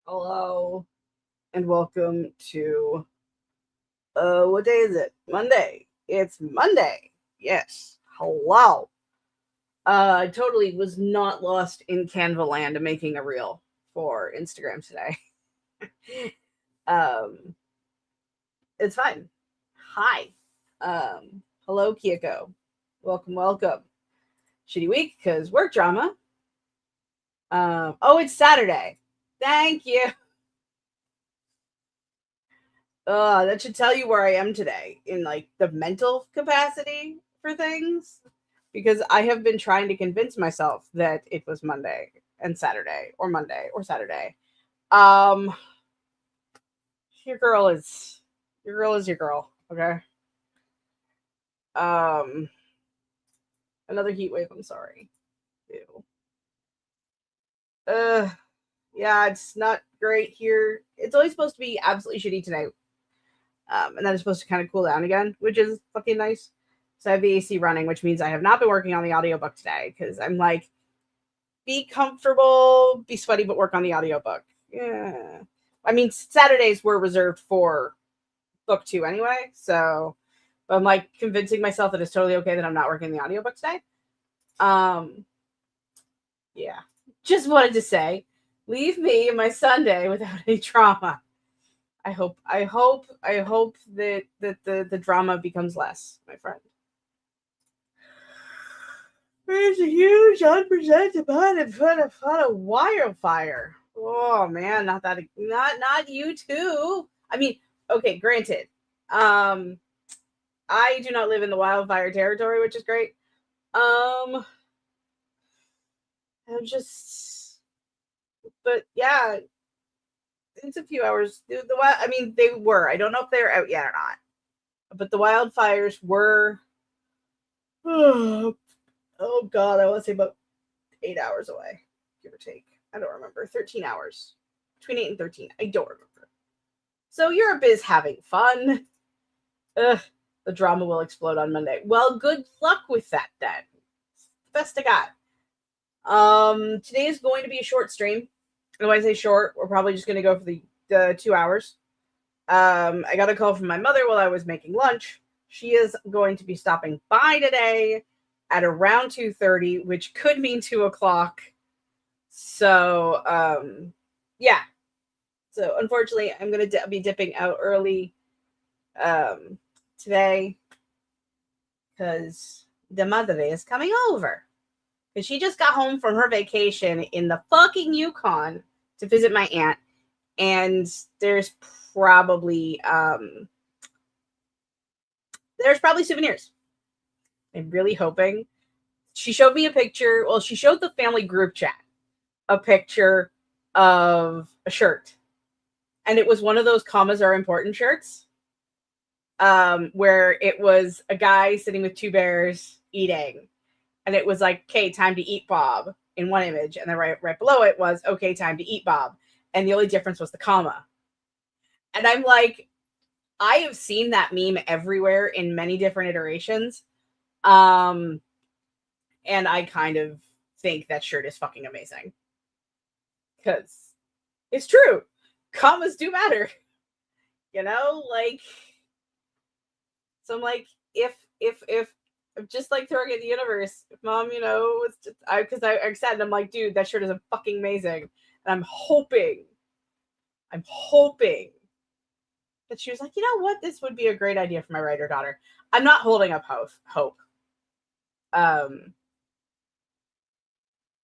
Hello and welcome to what day is it? Monday. It's Monday. Yes. Hello. I totally was not lost in Canva land making a reel for Instagram today. um it's fine. Hi. Hello Kiyoko. Welcome. Shitty week because work drama. Oh, it's Saturday. Thank you. That should tell you where I am today in like the mental capacity for things because I have been trying to convince myself that it was Monday and Saturday or Monday or Saturday. Um your girl is your girl, okay? Um Another heat wave, I'm sorry. Ew. Uh yeah, it's not great here. It's only supposed to be absolutely shitty tonight. And then it's supposed to kind of cool down again, which is fucking nice. So I have the AC running, which means I have not been working on the audiobook today because I'm like, be comfortable, be sweaty, but work on the audiobook. Yeah. I mean, Saturdays were reserved for book two anyway. So but I'm like convincing myself that it's totally okay that I'm not working the audiobook today. Um, yeah. Just wanted to say, leave me and my Sunday without any trauma. I hope that the drama becomes less, my friend. There's a huge unpresented bud in front of wildfire. Oh man, not you too. I mean, okay, granted. Um, I do not live in the wildfire territory, which is great. I'm just, but yeah, it's a few hours. I mean, they were. I don't know if they're out yet or not, but the wildfires were. Oh God, I want to say about 8 hours away, give or take. I don't remember. 13 hours. Between 8 and 13. I don't remember. So Europe is having fun. Ugh, the drama will explode on Monday. Well, good luck with that then. Best I got. Today is going to be a short stream. And when I say short, we're probably just going to go for the 2 hours. I got a call from my mother while I was making lunch. She is going to be stopping by today at around 2:30, which could mean 2 o'clock. So, yeah. So, unfortunately, I'm going to be dipping out early today because the mother is coming over. Because she just got home from her vacation in the fucking Yukon to visit my aunt. And probably there's probably souvenirs. I'm really hoping. She showed me a picture. Well, she showed the family group chat a picture of a shirt. And it was one of those commas are important shirts. Where it was a guy sitting with two bears eating. And it was like, okay, time to eat, Bob, in one image. And then right below it was, okay, time to eat, Bob. And the only difference was the comma. And I'm like, I have seen that meme everywhere in many different iterations. And I kind of think that shirt is fucking amazing. Because it's true. Commas do matter. Like, so I'm like, if just like throwing it in the universe, if mom, was just, because I said, I'm like, dude, that shirt is fucking amazing. And I'm hoping that she was like, you know what, this would be a great idea for my writer daughter. I'm not holding up hope.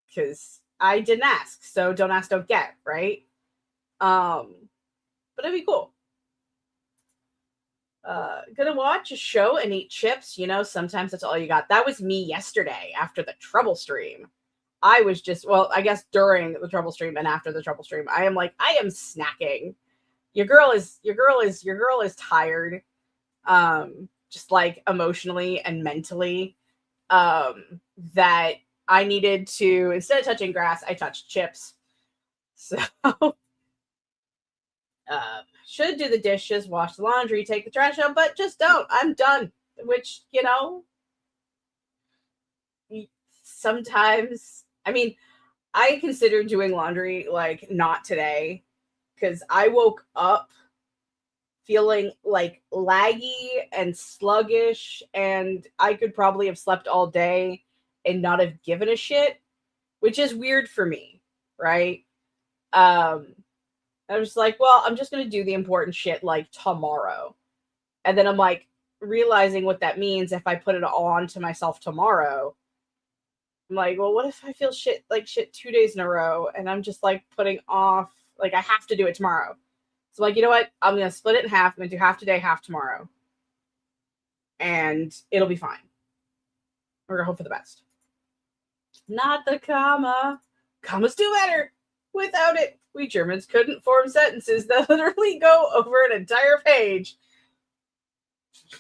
Because I didn't ask, so don't ask, don't get, right? But it'd be cool. Gonna watch a show and eat chips. Sometimes that's all you got. That was me yesterday after the trouble stream. I was just, well, I guess during the trouble stream and after the trouble stream, I am snacking. Your girl is tired. Just like emotionally and mentally. That I needed to, instead of touching grass, I touched chips. So should do the dishes, wash the laundry, take the trash out, but just don't. I'm done. Which, sometimes, I mean, I considered doing laundry like not today because I woke up feeling like laggy and sluggish, and I could probably have slept all day and not have given a shit, which is weird for me, right? I was like, well, I'm just gonna do the important shit like tomorrow. And then I'm like realizing what that means if I put it all onto myself tomorrow. I'm like, well, what if I feel shit 2 days in a row and I'm just like putting off, like I have to do it tomorrow. So like, you know what? I'm gonna split it in half. I'm gonna do half today, half tomorrow. And it'll be fine. We're gonna hope for the best. Not the comma. Commas do better. Without it, we Germans couldn't form sentences that literally go over an entire page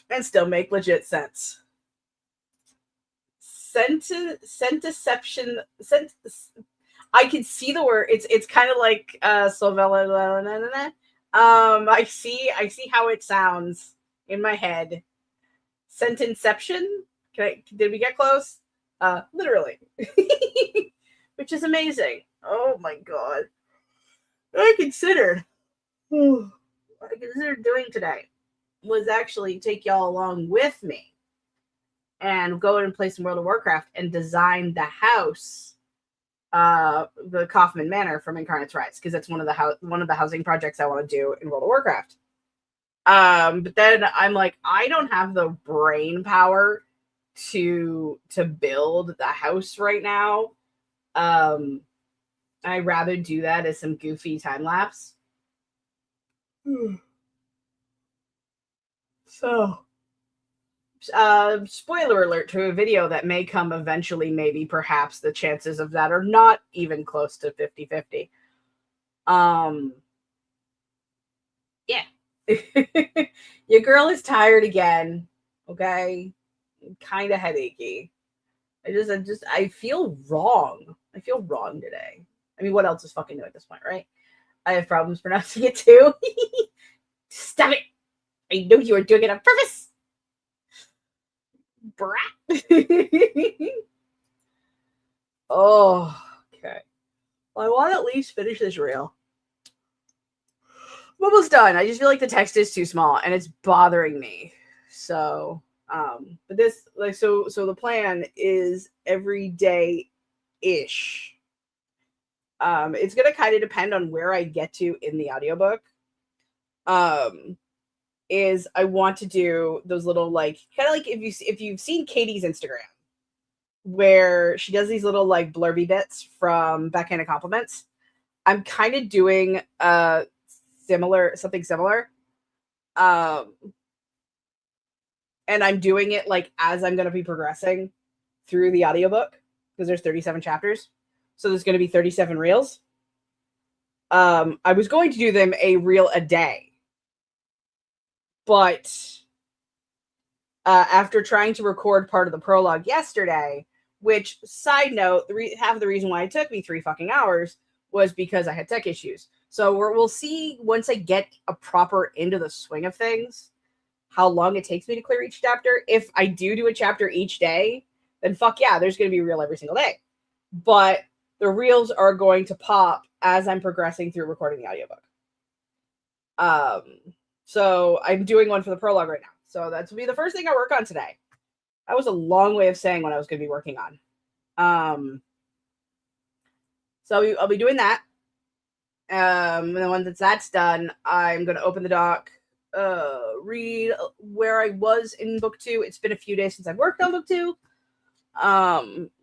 and still make legit sense. Sentiception. I can see the word. It's kind of like Slovella. I see how it sounds in my head. Sentenception. Did we get close? Literally. Which is amazing. Oh my god. What I considered doing today was actually take y'all along with me and go in and play some World of Warcraft and design the house, the Kaufman Manor from Incarnate's Rise, because that's one of the housing projects I want to do in World of Warcraft. But then I'm like, I don't have the brain power to build the house right now. I'd rather do that as some goofy time lapse. So, spoiler alert to a video that may come eventually, maybe, perhaps, the chances of that are not even close to 50-50. Yeah. Your girl is tired again, okay? Kind of headachy. I feel wrong. I feel wrong today. I mean, what else is fucking new at this point, right? I have problems pronouncing it too. Stop it! I know you are doing it on purpose! Brat! Oh, okay. Well, I want to at least finish this reel. I'm almost done. I just feel like the text is too small and it's bothering me. So, but this, like, so the plan is every day-ish. It's gonna kind of depend on where I get to in the audiobook. Is I want to do those little, like, kind of like if you've seen Katie's Instagram, where she does these little like blurby bits from Backhanded Compliments. I'm kind of doing something similar. And I'm doing it like as I'm gonna be progressing through the audiobook, because there's 37 chapters. So there's going to be 37 reels. I was going to do them a reel a day. But after trying to record part of the prologue yesterday, which, side note, half of the reason why it took me 3 fucking hours was because I had tech issues. So we'll see once I get a proper into the swing of things, how long it takes me to clear each chapter. If I do a chapter each day, then fuck yeah, there's going to be a reel every single day. But the reels are going to pop as I'm progressing through recording the audiobook. So I'm doing one for the prologue right now. So that's will be the first thing I work on today. That was a long way of saying what I was going to be working on. So I'll be doing that. And then once that's done, I'm going to open the doc, read where I was in book 2. It's been a few days since I've worked on book 2.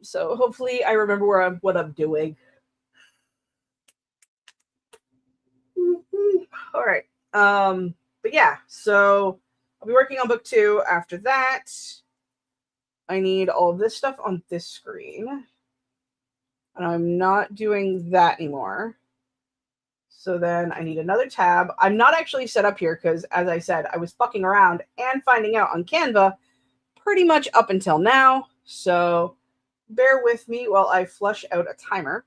So hopefully I remember what I'm doing. All right. But yeah, so I'll be working on book 2 after that. I need all of this stuff on this screen. And I'm not doing that anymore. So then I need another tab. I'm not actually set up here because, as I said, I was fucking around and finding out on Canva pretty much up until now. So bear with me while I flush out a timer.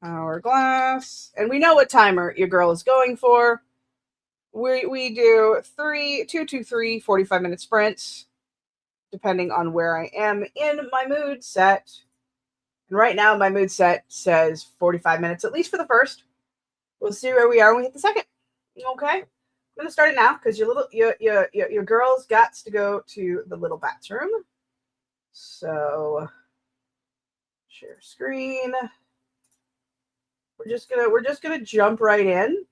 Hourglass. And we know what timer your girl is going for. We do 3 45-minute sprints. depending on where I am in my mood set. And right now, my mood set says 45 minutes, at least for the first. We'll see where we are when we hit the second. Okay? I'm going to start it now because your girls got to go to the little bathroom. So, share screen. We're just gonna jump right in.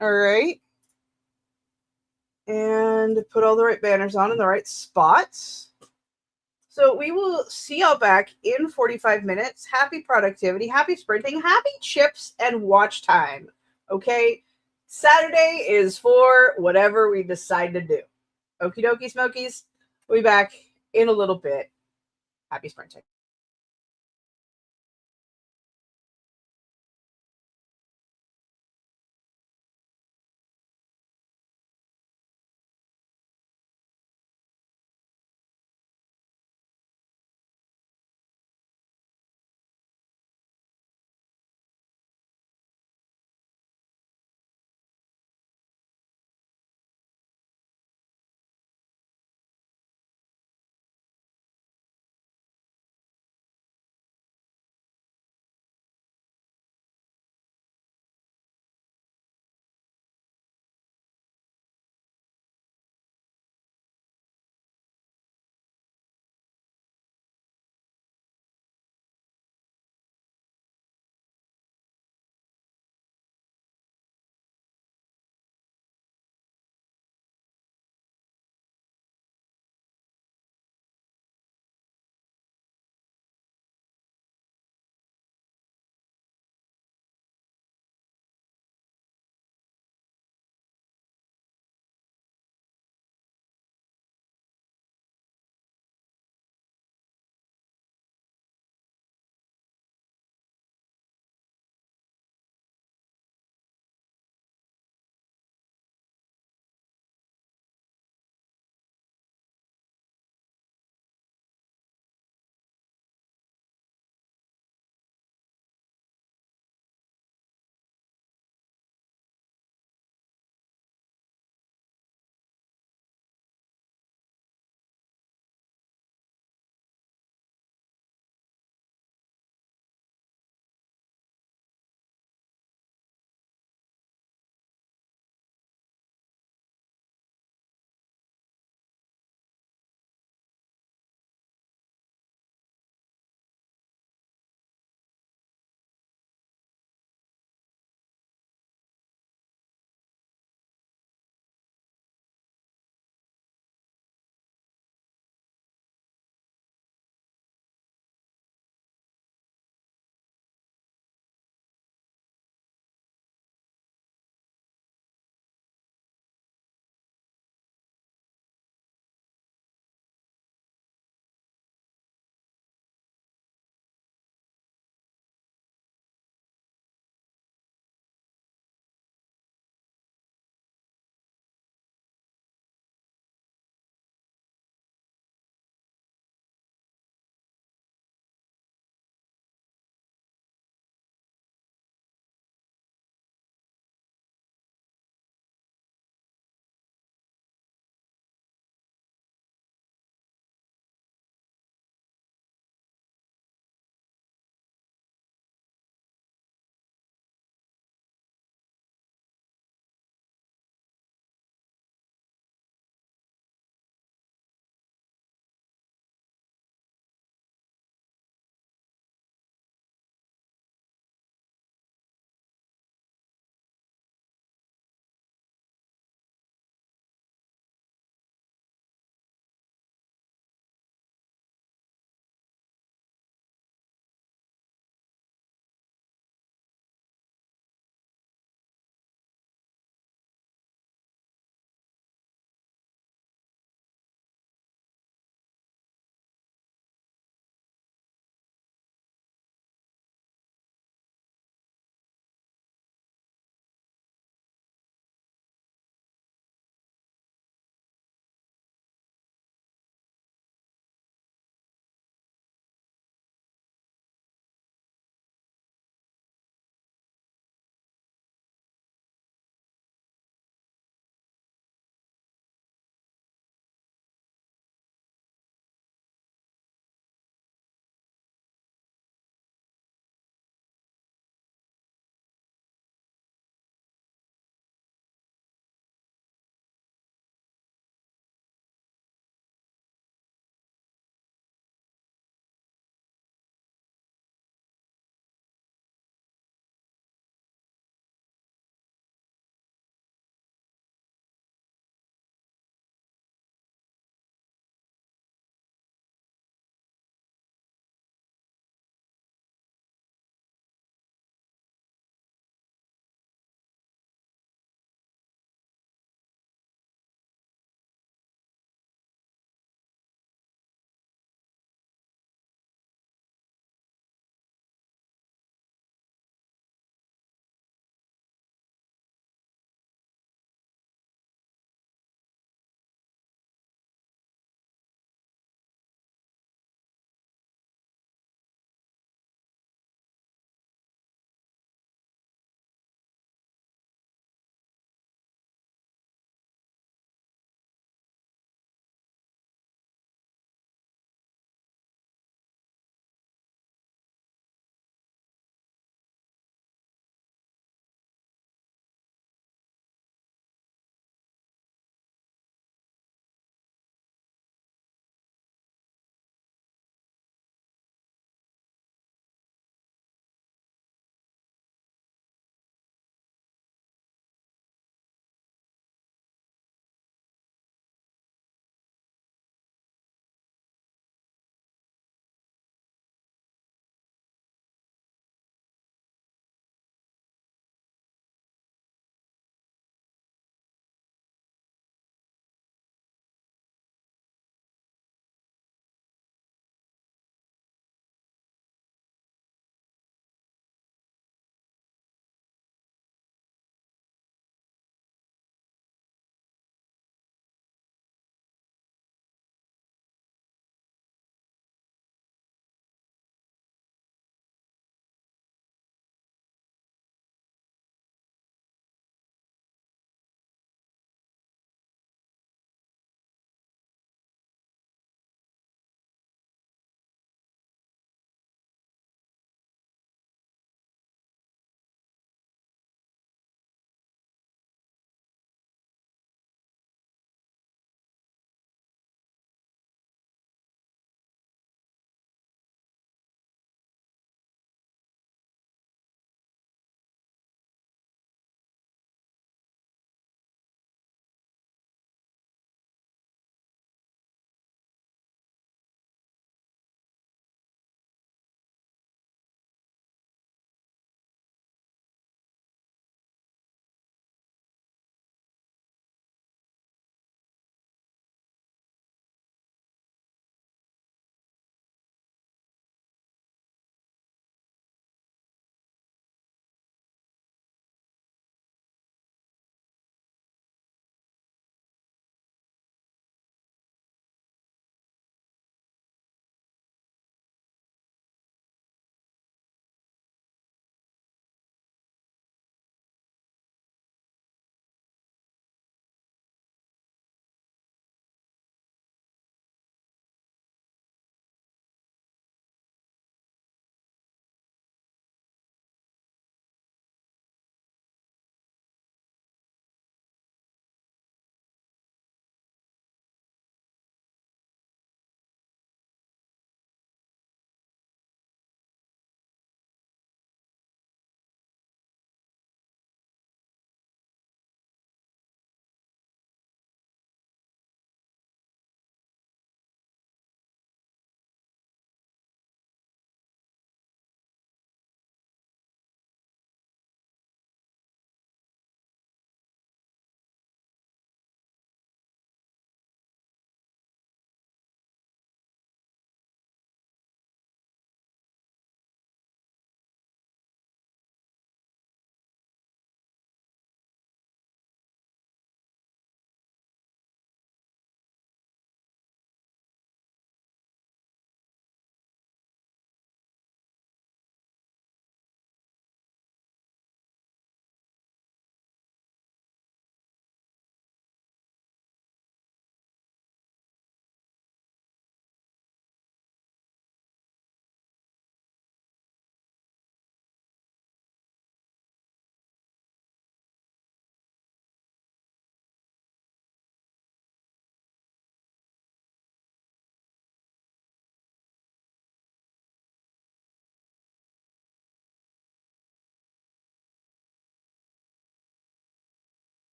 All right. And put all the right banners on in the right spots. So we will see y'all back in 45 minutes. Happy productivity, happy sprinting, happy chips and watch time. Okay? Saturday is for whatever we decide to do. Okie dokie, smokies. We'll be back in a little bit. Happy sprinting.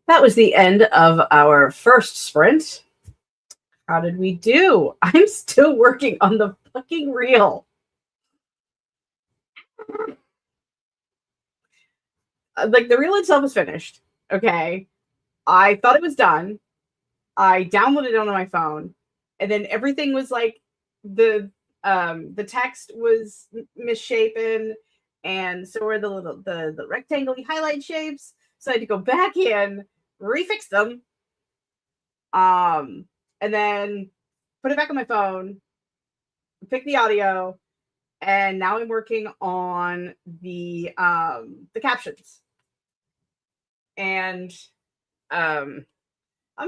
That was the end of our first sprint. How did we do? I'm still working on the fucking reel. Like, the reel itself is finished. Okay. I thought it was done. I downloaded it on my phone, and then everything was like the text was misshapen, and so were the little the rectangle highlight shapes. So I had to go back in, refix them, and then put it back on my phone, pick the audio, and now I'm working on the captions. And I'm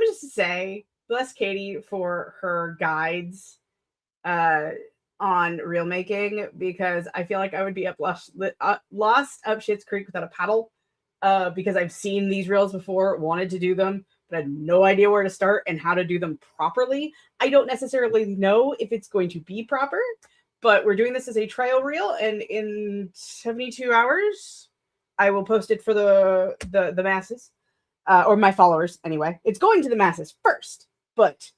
just to say, bless Katie for her guides on reel making, because I feel like I would be lost up Shit's Creek without a paddle, because I've seen these reels before, wanted to do them, but I had no idea where to start and how to do them properly. I don't necessarily know if it's going to be proper, but we're doing this as a trial reel, and in 72 hours, I will post it for the masses. Or my followers, anyway. It's going to the masses first, but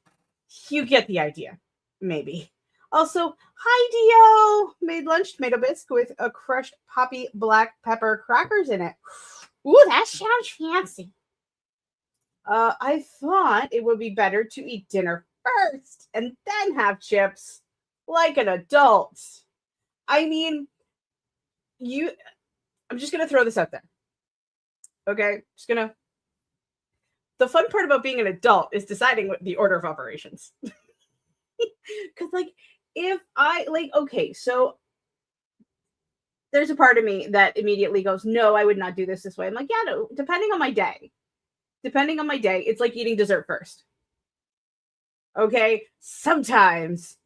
you get the idea, maybe. Also, hi, Dio! Made lunch tomato bisque with a crushed poppy black pepper crackers in it. Ooh, that sounds fancy. I thought it would be better to eat dinner first and then have chips, like an adult. I mean, I'm just gonna throw this out there. Okay? The fun part about being an adult is deciding what the order of operations. Because, like, if I, like, okay, so there's a part of me that immediately goes, no, I would not do this way. I'm like, yeah, no, depending on my day, it's like eating dessert first. Okay? Sometimes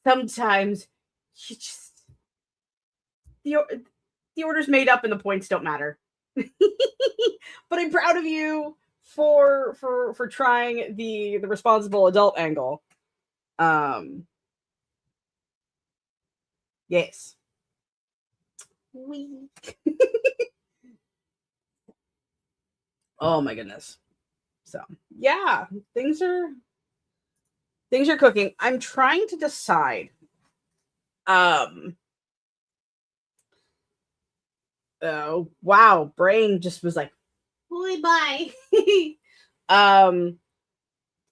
you just, the order's made up and the points don't matter. But I'm proud of you for trying the responsible adult angle. Yes. Oh my goodness. So yeah, things are cooking. I'm trying to decide. Oh wow, brain just was like, bye. I'm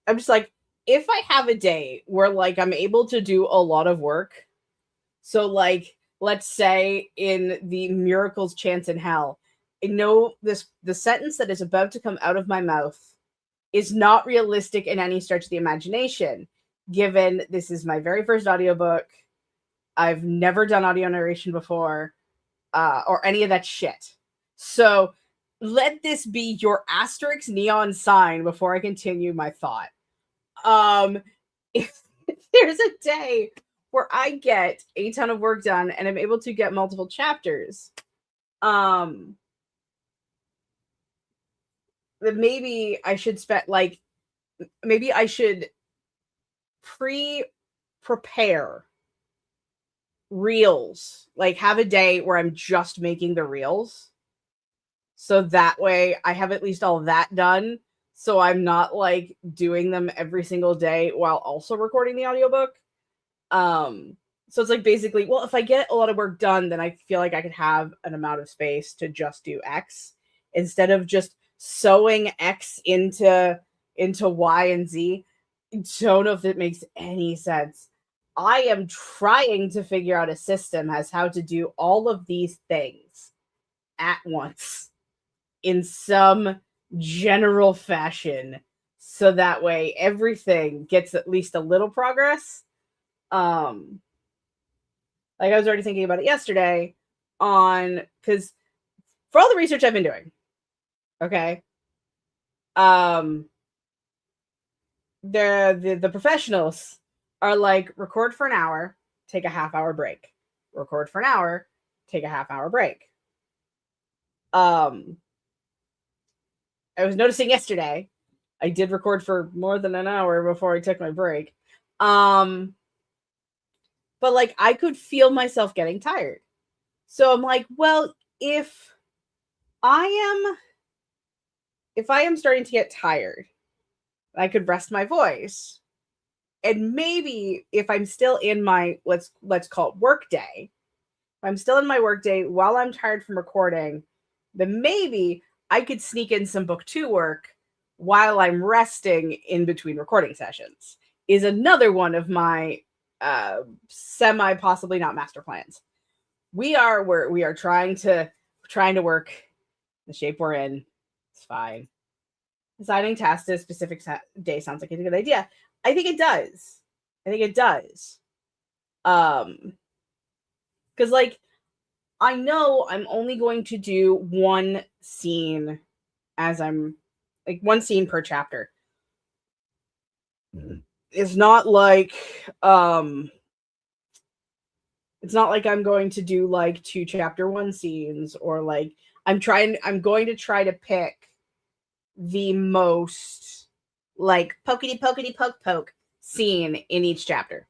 just like, if I have a day where, like, I'm able to do a lot of work, so, like, let's say in the Miracles Chance in Hell, I know the sentence that is about to come out of my mouth is not realistic in any stretch of the imagination, given this is my very first audiobook. I've never done audio narration before, or any of that shit. So let this be your asterisk neon sign before I continue my thought. If there's a day where I get a ton of work done and I'm able to get multiple chapters, then maybe I should maybe I should prepare reels, like have a day where I'm just making the reels, so that way I have at least all that done, so I'm not like doing them every single day while also recording the audiobook. So it's like, basically, well, if I get a lot of work done, then I feel like I could have an amount of space to just do X instead of just sewing X into Y and Z. I don't know if it makes any sense. I am trying to figure out a system as how to do all of these things at once in some general fashion, so that way everything gets at least a little progress. Like, I was already thinking about it yesterday, because for all the research I've been doing, okay, the professionals are like, record for an hour, take a half-hour break. Record for an hour, take a half-hour break. I was noticing yesterday, I did record for more than an hour before I took my break. But, like, I could feel myself getting tired. So I'm like, well, if I am if I am starting to get tired, I could rest my voice. And maybe if I'm still in my let's call it work day, if I'm still in my work day while I'm tired from recording, then maybe I could sneak in some book 2 work while I'm resting in between recording sessions. Is another one of my semi possibly not master plans. We are trying to work the shape we're in. It's fine. Assigning tasks to a specific day sounds like a good idea. I think it does. Because like I know I'm only going to do one scene as I'm like one scene per chapter. It's not like I'm going to do like 2 chapter 1 scenes, or like I'm going to try to pick the most like pokety poke scene in each chapter.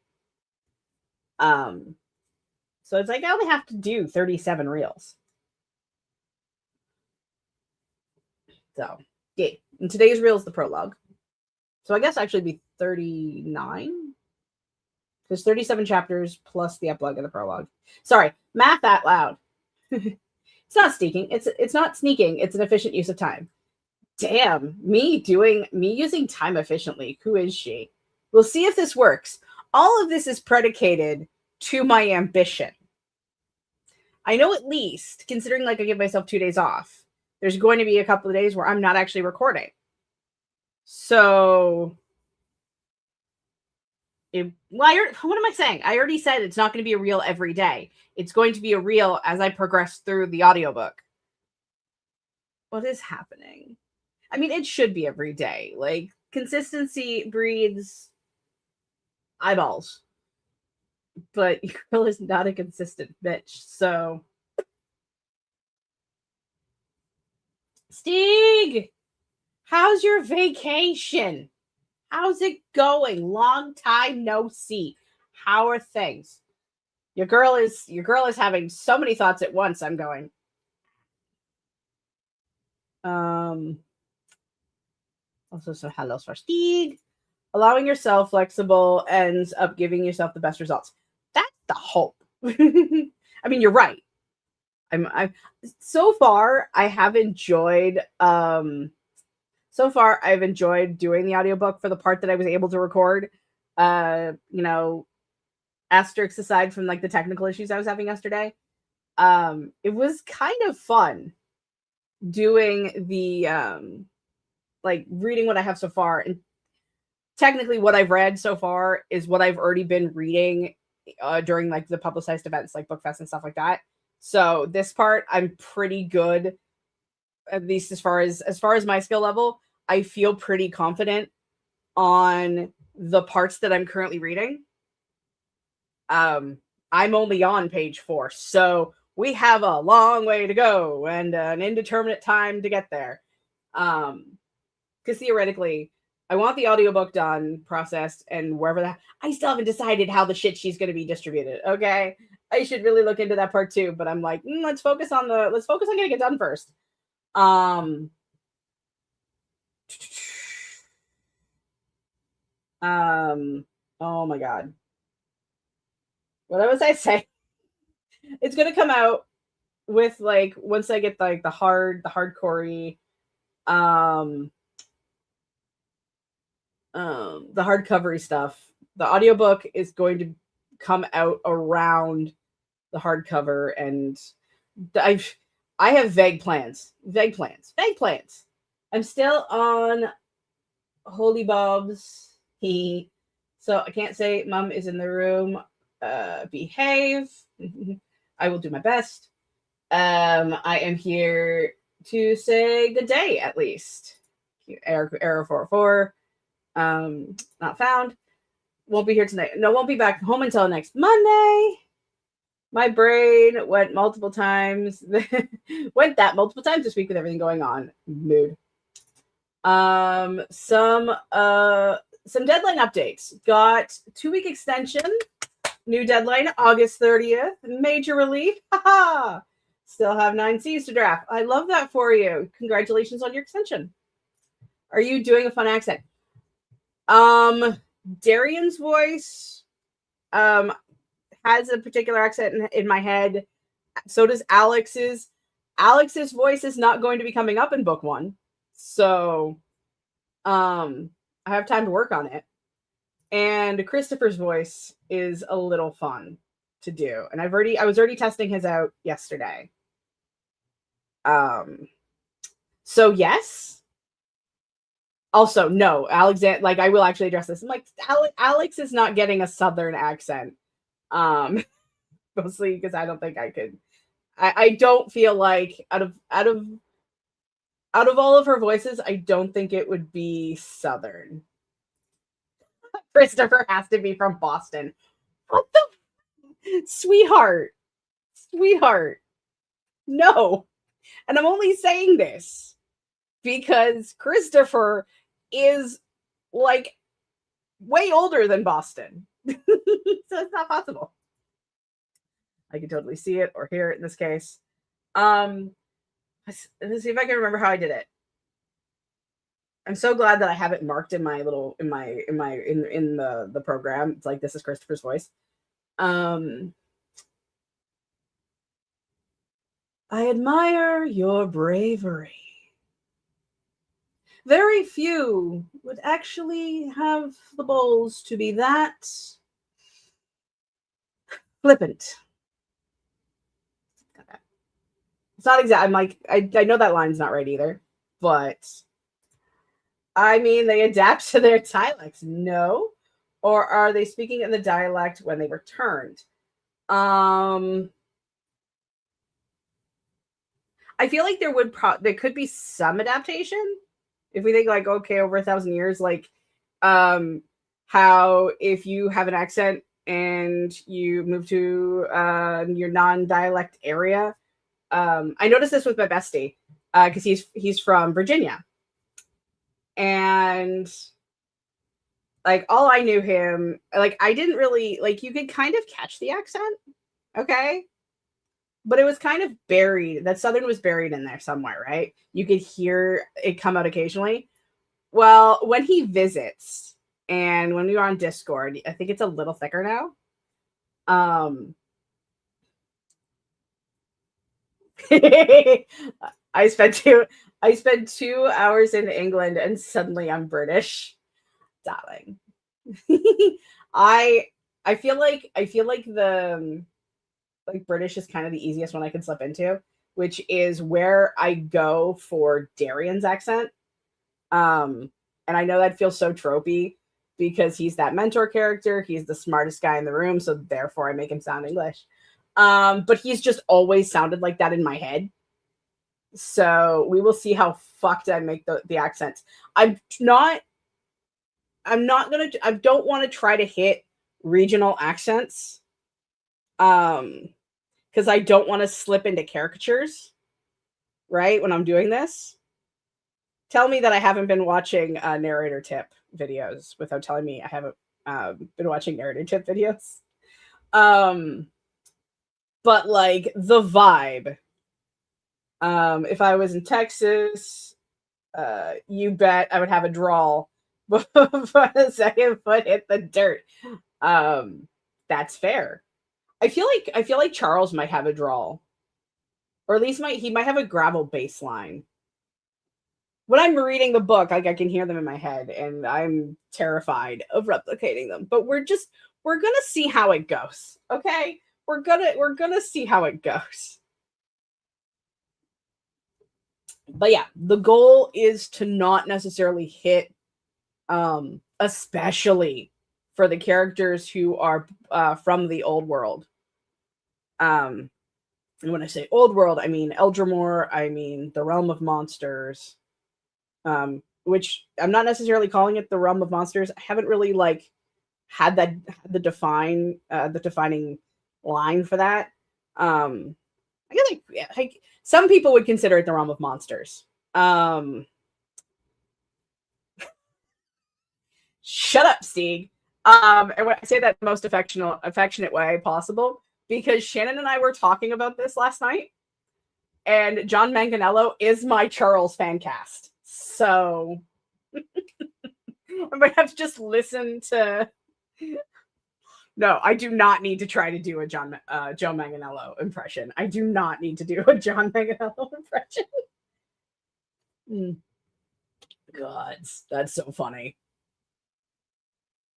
So it's like I only have to do 37 reels. So yeah, and today's reel is the prologue. So I guess actually be 39. There's 37 chapters plus the epilogue and the prologue. Sorry, math that loud. It's not sneaking. It's not sneaking. It's an efficient use of time. Damn, me using time efficiently. Who is she? We'll see if this works. All of this is predicated to my ambition. I know at least, considering like I give myself 2 days off, there's going to be a couple of days where I'm not actually recording. So, what am I saying? I already said it's not going to be a reel every day. It's going to be a reel as I progress through the audiobook. What is happening? I mean, it should be every day. Like, consistency breeds eyeballs. But your girl is not a consistent bitch, so... Stig! How's your vacation? How's it going? Long time no see. How are things? Your girl is having so many thoughts at once. I'm going. Also some hellos for Stig. Allowing yourself flexible ends up giving yourself the best results. That's the hope. I mean, you're right. I'm so far I have enjoyed so far I've enjoyed doing the audiobook for the part that I was able to record. Asterisks aside from like the technical issues I was having yesterday. It was kind of fun doing the like reading what I have so far, and technically what I've read so far is what I've already been reading during like the publicized events like BookFest and stuff like that. So this part I'm pretty good, at least as far as my skill level. I feel pretty confident on the parts that I'm currently reading. I'm only on page 4, so we have a long way to go and an indeterminate time to get there. Because theoretically, I want the audiobook done, processed, and wherever that... I still haven't decided how the shit she's going to be distributed, okay? I should really look into that part too, but I'm like, let's focus on getting it done first. Oh my god. What was I saying? It's going to come out with like, once I get like the hardcore-y, the hardcover stuff. The audiobook is going to come out around the hardcover, and I have vague plans. I'm still on Holy Bob's. So I can't say Mom is in the room. Behave. I will do my best. I am here to say good day, at least. Error 404. Not found. Won't be here tonight. No, won't be back home until next Monday. My brain went multiple times. Went that multiple times this week with everything going on. Mood. Some deadline updates. Got 2-week extension. New deadline, August 30th. Major relief. Haha. Still have 9 C's to draft. I love that for you. Congratulations on your extension. Are you doing a fun accent? Darian's voice has a particular accent in my head. So does Alex's. Alex's voice is not going to be coming up in book 1. So I have time to work on it. And Christopher's voice is a little fun to do. And I was already testing his out yesterday. So yes. Also, no, Alexander, like I will actually address this. I'm like, Alex is not getting a Southern accent. Mostly because I don't think I could. I don't feel like out of all of her voices, I don't think it would be Southern. Christopher has to be from Boston. What the sweetheart? No. And I'm only saying this because Christopher is like way older than Boston. So it's not possible. I can totally see it or hear it in this case. Let's see if I can remember how I did it. I'm so glad that I have it marked in my little in the program. It's like, this is Christopher's voice. I admire your bravery. Very few would actually have the balls to be that flippant. It's not exact. I'm like, I know that line's not right either, but I mean, they adapt to their dialects. No, or are they speaking in the dialect when they returned? I feel like there could be some adaptation if we think like, okay, over 1,000 years, like how if you have an accent and you move to your non-dialect area. I noticed this with my bestie because he's from Virginia, and like all I knew him, like I didn't really like, you could kind of catch the accent, okay, but it was kind of buried. That Southern was buried in there somewhere, right? You could hear it come out occasionally. Well, when he visits and when we were on Discord, I think it's a little thicker now. I spent 2 hours in England and suddenly I'm British, darling. I feel like the like British is kind of the easiest one I can slip into, which is where I go for Darian's accent. And I know that feels so tropey because he's that mentor character. He's the smartest guy in the room, so therefore I make him sound English. But he's just always sounded like that in my head. So we will see how fucked I make the accents. I don't want to try to hit regional accents. Because I don't want to slip into caricatures, right? When I'm doing this. Tell me that I haven't been watching narrator tip videos without telling me I haven't been watching narrator tip videos. But like the vibe. If I was in Texas, you bet I would have a drawl before the second foot hit the dirt. That's fair. I feel like Charles might have a drawl, or at least he might have a gravel bass line. When I'm reading the book, like I can hear them in my head, and I'm terrified of replicating them. But we're gonna see how it goes, okay? We're gonna see how it goes. But yeah, the goal is to not necessarily hit, especially for the characters who are from the old world. And when I say old world, I mean Eldramore, I mean the Realm of Monsters, which I'm not necessarily calling it the Realm of Monsters. I haven't really like had the defining line for that. I guess like some people would consider it the Realm of Monsters. Shut up, Stieg. And when I say that the most affectionate way possible, because Shannon and I were talking about this last night, and John Manganiello is my Charles fan cast. So I might have to just listen to. No, I do not need to try to do a Joe Manganiello impression. I do not need to do a John Manganiello impression. God, that's so funny.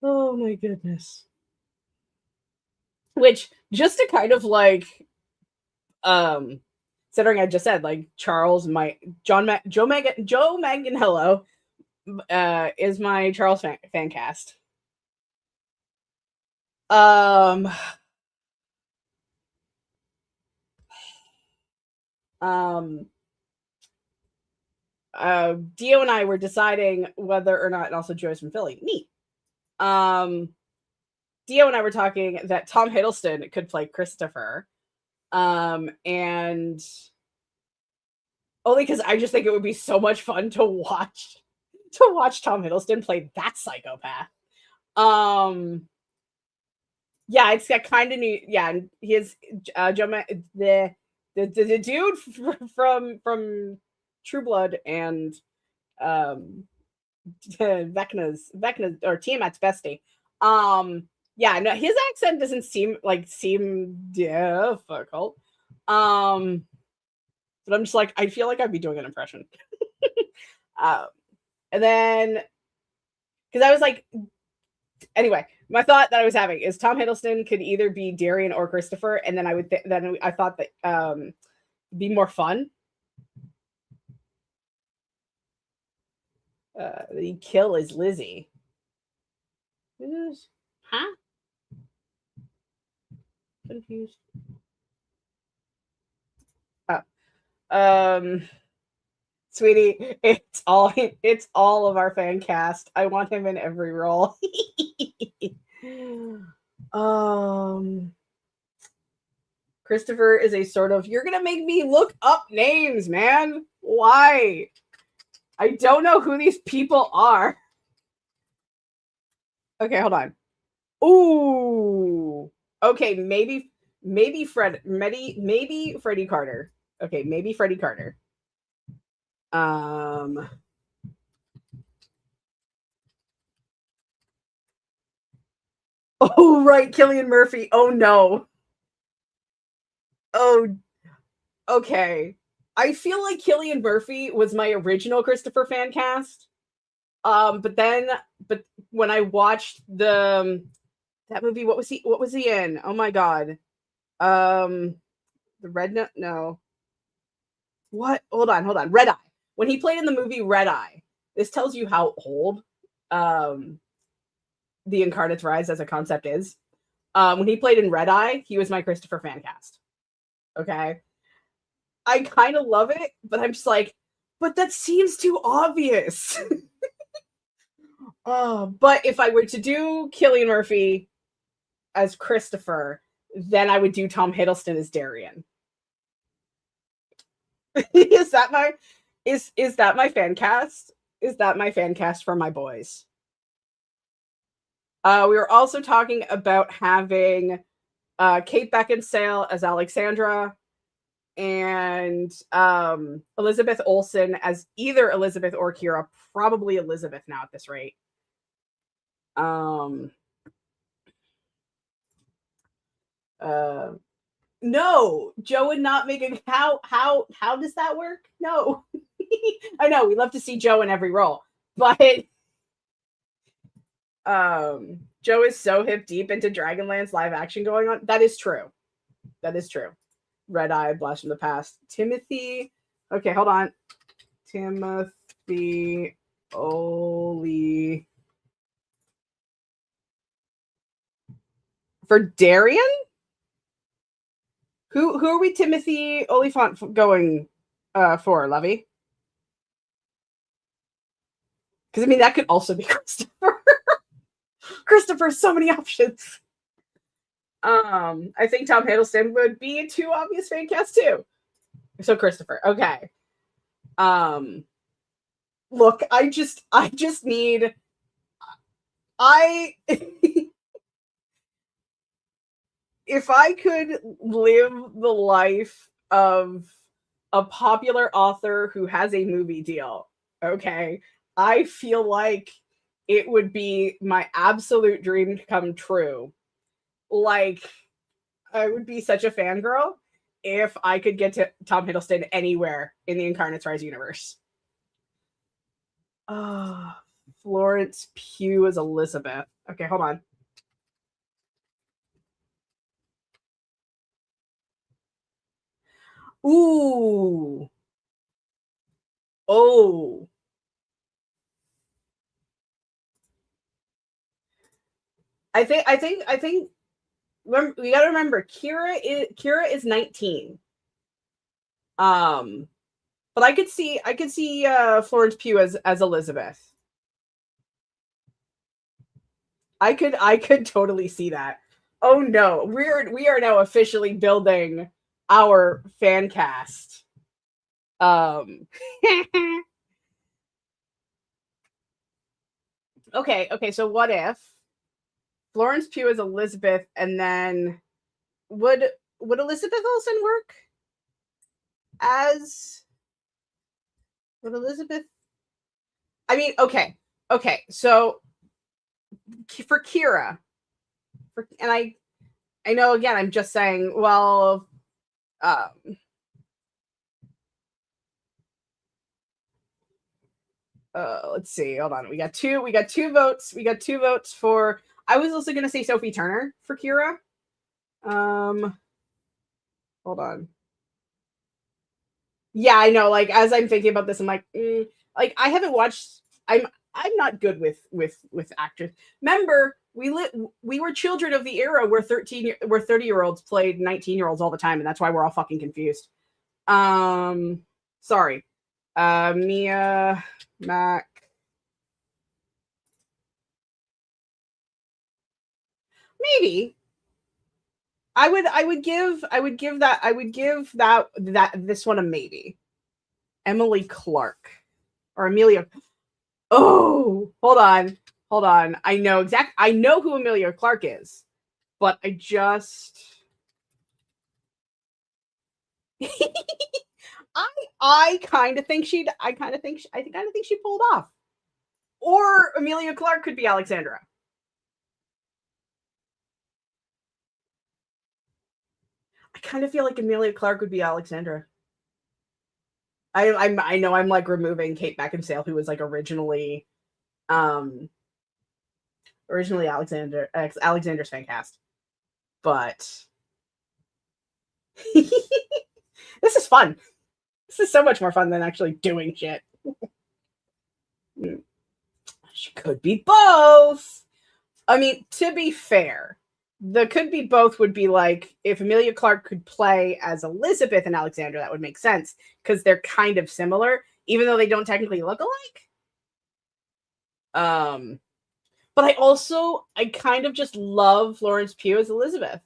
Oh my goodness. Which, just to kind of like, considering I just said like Joe Manganiello is my Charles fan cast. Um, Dio and I were deciding whether or not, and also Joyce from Philly, neat. Dio and I were talking that Tom Hiddleston could play Christopher, and only because I just think it would be so much fun to watch Tom Hiddleston play that psychopath. Yeah, it's got kind of new. Yeah, and he is the dude from True Blood and Vecna's or Tiamat's bestie. Yeah, no, his accent doesn't seem difficult. But I'm just like, I feel like I'd be doing an impression. And then because I was like, anyway, my thought that I was having is Tom Hiddleston could either be Darian or Christopher, and then I thought that be more fun. The kill is Lizzie. Huh? Confused. Oh. Sweetie, it's all of our fan cast. I want him in every role. Christopher is a sort of, you're gonna make me look up names, man. Why? I don't know who these people are. Okay, hold on. Ooh. Okay, maybe Freddie Carter. Okay, maybe Freddie Carter. Oh, right, Cillian Murphy. Oh no. Oh, okay. I feel like Cillian Murphy was my original Christopher fan cast. But when I watched that movie, what was he in? Oh my god. The Red no. What? Hold on. Red Eye. When he played in the movie Red Eye, this tells you how old the Incarnate's Rise as a concept is. When he played in Red Eye, he was my Christopher fan cast. Okay. I kind of love it, but I'm just like, but that seems too obvious. But if I were to do Cillian Murphy as Christopher, then I would do Tom Hiddleston as Darian. Is that my fan cast? Is that my fan cast for my boys? We were also talking about having Kate Beckinsale as Alexandra and Elizabeth Olsen as either Elizabeth or Kira, probably Elizabeth now at this rate. No, Joe would not make a how does that work? No. I know we love to see Joe in every role, but Joe is so hip deep into Dragonlance live action going on. That is true. Red Eye, Blast from the Past. Timothy. Okay, hold on. Timothy Oli. For Darian? Who are we Timothy Oliphant going for, Lovey? Because I mean that could also be Christopher. Christopher, so many options. I think Tom Hiddleston would be a too obvious fan cast too. So Christopher, okay. Look, I just need if I could live the life of a popular author who has a movie deal, okay, I feel like it would be my absolute dream to come true. Like, I would be such a fangirl if I could get to Tom Hiddleston anywhere in the Incarnate's Rise universe. Oh, Florence Pugh as Elizabeth. Okay, hold on. Ooh. Oh. I think we got to remember Kira is 19. Um but I could see Florence Pugh as Elizabeth. I could totally see that. Oh no, we are now officially building our fan cast. Um okay, so what if Florence Pugh is Elizabeth and then would would Elizabeth Olsen work as would Elizabeth I mean, okay. So for Kira, and I know again I'm just saying, well, um let's see. Hold on. We got two votes. We got two votes for I was also going to say Sophie Turner for Kira. Um hold on. Yeah, I know, like as I'm thinking about this I'm like like I haven't watched I'm not good with actors. Remember, we were children of the era where 30-year-olds played 19-year-olds all the time, and that's why we're all fucking confused. Um sorry. Mia Mac maybe. I would give that this one a maybe. Emily Clark or Amelia. Oh, hold on. I know who Amelia Clark is, but I I kind of think she'd I kind of think I kind of think she pulled off. Or Amelia Clark could be Alexandra. I kind of feel like Amelia Clark would be Alexandra. I know I'm like removing Kate Beckinsale, who was like um originally Alexander's fan cast, but this is fun. This is so much more fun than actually doing shit. She could be both. I mean, to be fair, the could be both would be like if Amelia Clark could play as Elizabeth and Alexandra, that would make sense because they're kind of similar, even though they don't technically look alike. Um, but I kind of just love Florence Pugh as Elizabeth.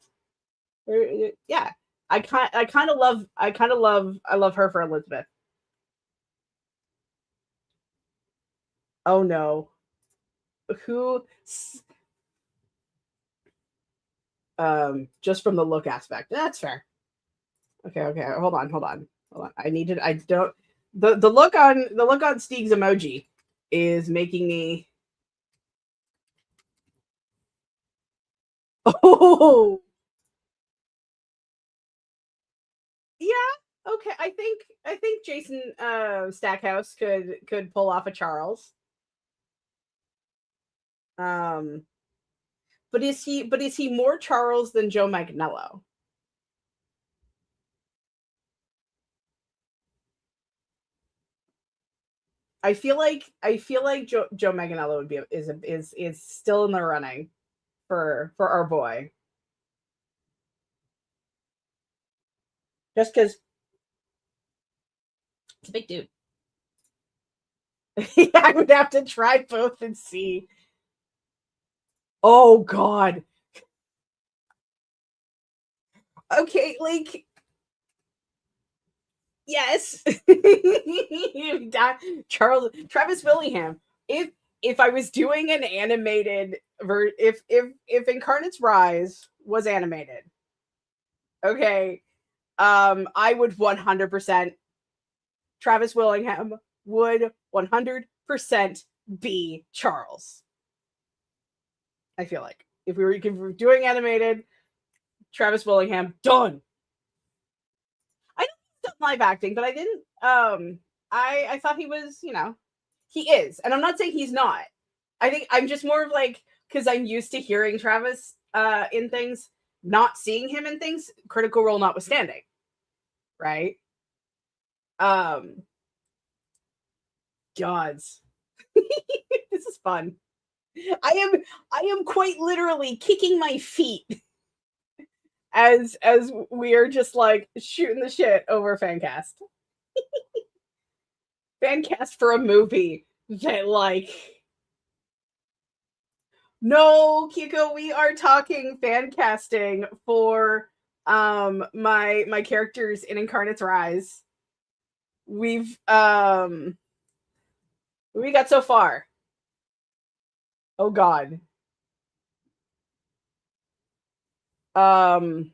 Yeah, I love her for Elizabeth. Oh no, who? Just from the look aspect, that's fair. Okay. Hold on. I needed. I don't. The look on Steeg's emoji is making me. Oh yeah. Okay. I think Jason Stackhouse could pull off a Charles. Um, but is he more Charles than Joe Manganiello? I feel like Joe Manganiello would be is still in the running for our boy, just because it's a big dude. I would have to try both and see. Oh God. Okay, like yes. Charles Travis Willingham. If I was doing an animated if Incarnate's Rise was animated, okay, I would 100% Travis Willingham would be Charles. I feel like if we were doing animated, Travis Willingham, done. I know he's done live acting, but I didn't. I thought he was, he is, and I'm not saying he's not. I think I'm just more of like, because I'm used to hearing Travis in things, not seeing him in things, Critical Role notwithstanding, right? Gods, this is fun. I am quite literally kicking my feet as we are just like shooting the shit over Fancast. Fancast for a movie that like, no, Kiko, we are talking fan casting for my characters in Incarnate's Rise. We got so far. Oh god. Cillian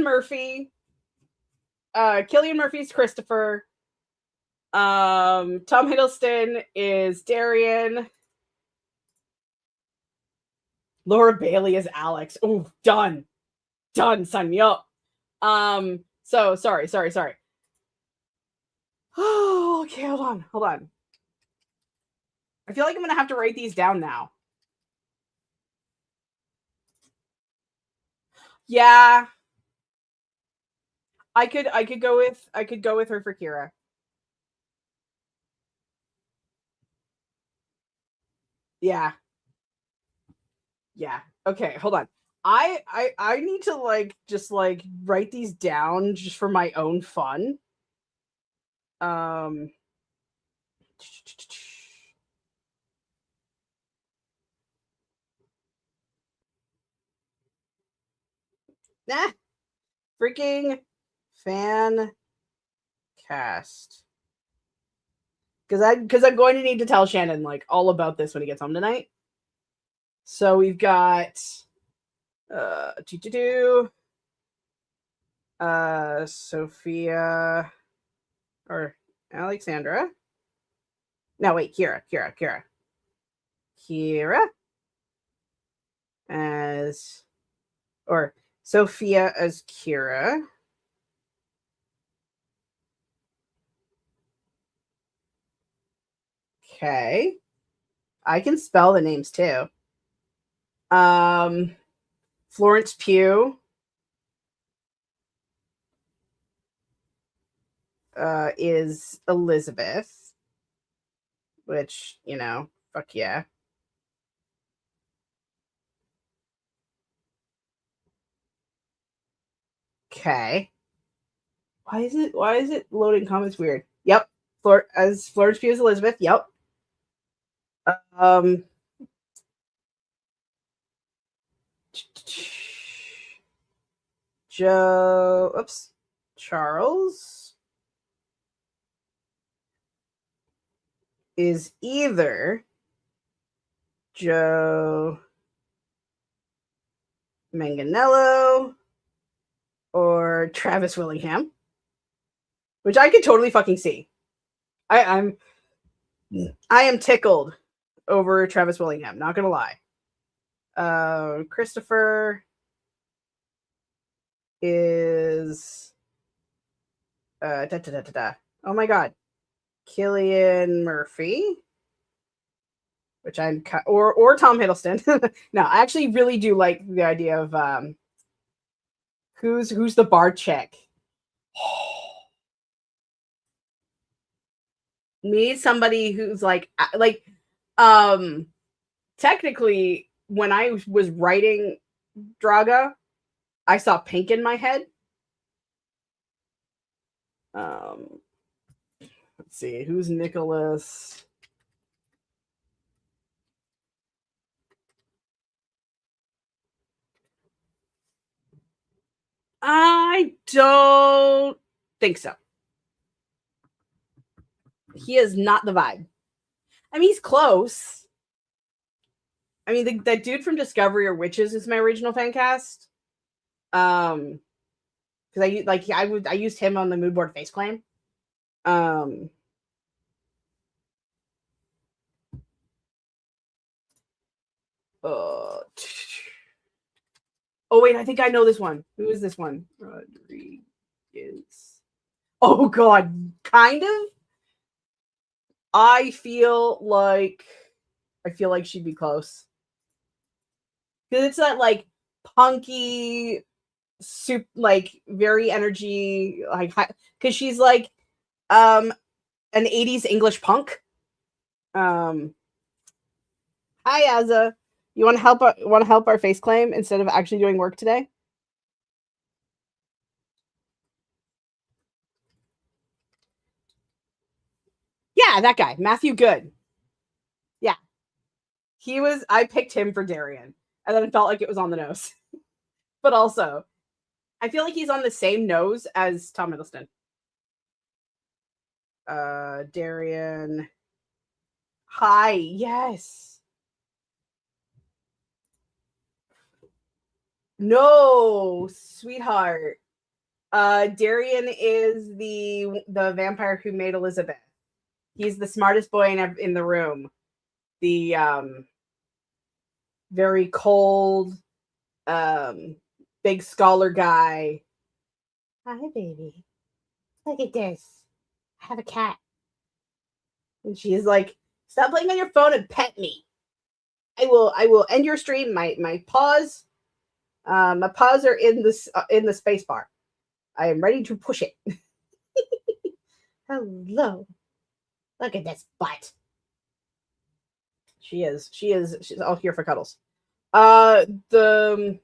Murphy's Christopher. Tom Hiddleston is Darian. Laura Bailey is Alex. Oh, done. Sign me up. So sorry. Oh, okay, hold on. I feel like I'm gonna have to write these down now. Yeah. I could go with her for Kira. Yeah. Okay, hold on. I need to like just like write these down just for my own fun. Nah. Freaking fan cast. Because I'm going to need to tell Shannon like all about this when he gets home tonight. So we've got Sophia or Alexandra. No, wait, Kira as, or Sophia as Kira. Okay. I can spell the names too. Florence Pugh is Elizabeth, which, fuck yeah. Okay. Why is it loading comments weird? Yep. As Florence Pugh is Elizabeth. Yep. Charles is either Joe Manganiello or Travis Willingham, which I could totally fucking see. I am tickled over Travis Willingham, not gonna lie. Christopher is oh my god, Cillian Murphy, which I'm or Tom Hiddleston. No, I actually really do like the idea of who's the bar chick. Need somebody who's like technically when I was writing Draga, I saw pink in my head. Let's see, who's Nicholas? I don't think so. He is not the vibe. I mean, he's close. I mean, that dude from Discovery or Witches is my original fan cast. Because I used him on the Moodboard Face Claim. Oh wait, I think I know this one. Who is this one? Rodriguez. Oh god, kind of. I feel like she'd be close. Because it's that like punky soup, like very energy, like because she's like an 80s English punk. Hi Azza. You want to help our face claim instead of actually doing work today? Yeah, that guy, Matthew Good. Yeah. I picked him for Darian. And then it felt like it was on the nose. But also, I feel like he's on the same nose as Tom Hiddleston. Darian. Hi, yes. No, sweetheart. Darian is the vampire who made Elizabeth. He's the smartest boy in the room. The very cold, big scholar guy. Hi, baby. Look at this. I have a cat. And she's like, stop playing on your phone and pet me. I will end your stream. My paws are in the space bar. I am ready to push it. Hello. Look at this butt. She's all here for cuddles. The